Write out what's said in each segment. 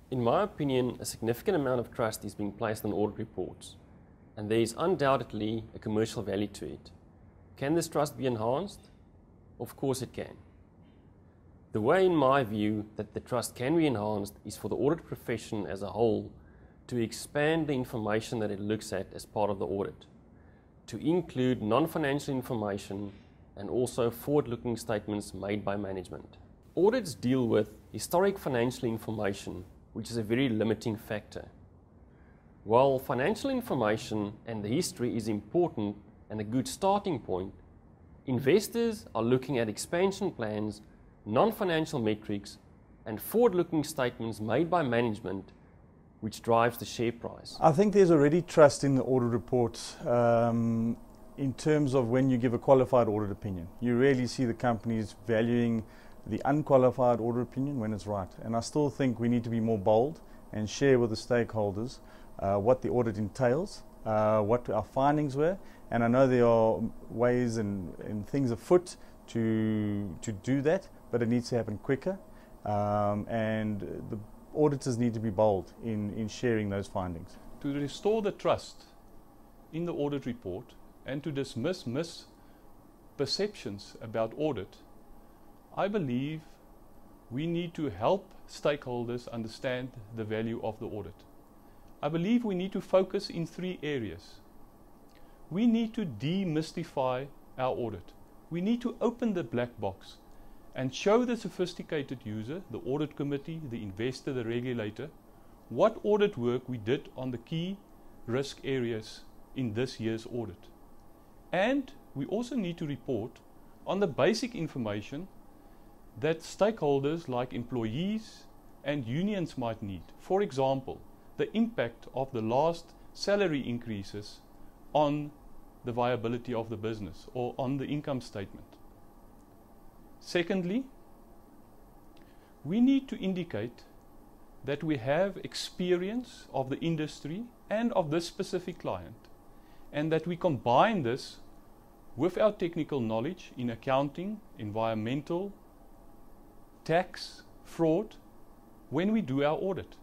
In my opinion, a significant amount of trust is being placed on audit reports, and there is undoubtedly a commercial value to it. Can this trust be enhanced? Of course it can. The way, in my view, that the trust can be enhanced is for the audit profession as a whole to expand the information that it looks at as part of the audit, to include non-financial information and also forward-looking statements made by management. Audits deal with historic financial information, which is a very limiting factor. While financial information and the history is important and a good starting point, investors are looking at expansion plans, non-financial metrics, and forward-looking statements made by management, which drives the share price. I think there's already trust in the audit reports in terms of when you give a qualified audit opinion. You rarely see the companies valuing the unqualified audit opinion when it's right. And I still think we need to be more bold and share with the stakeholders what the audit entails, what our findings were. And I know there are ways and things afoot to do that, but it needs to happen quicker. And the auditors need to be bold in sharing those findings. To restore the trust in the audit report and to dismiss misperceptions about audit, I believe we need to help stakeholders understand the value of the audit. I believe we need to focus in 3 areas. We need to demystify our audit. We need to open the black box and show the sophisticated user, the audit committee, the investor, the regulator, what audit work we did on the key risk areas in this year's audit. And we also need to report on the basic information that stakeholders like employees and unions might need. For example, the impact of the last salary increases on the viability of the business or on the income statement. Secondly, we need to indicate that we have experience of the industry and of this specific client, and that we combine this with our technical knowledge in accounting, environmental, tax, fraud, when we do our audit.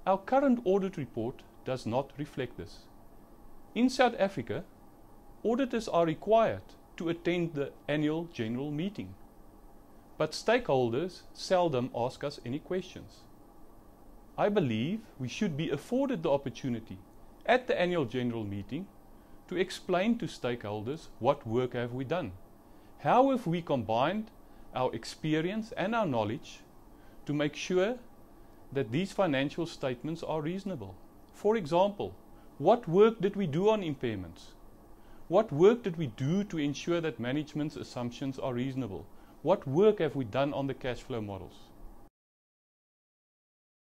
Our current audit report does not reflect this. In South Africa, auditors are required to attend the annual general meeting, but stakeholders seldom ask us any questions. I believe we should be afforded the opportunity at the annual general meeting to explain to stakeholders what work have we done. How have we combined our experience and our knowledge to make sure that these financial statements are reasonable. For example, what work did we do on impairments? What work did we do to ensure that management's assumptions are reasonable? What work have we done on the cash flow models?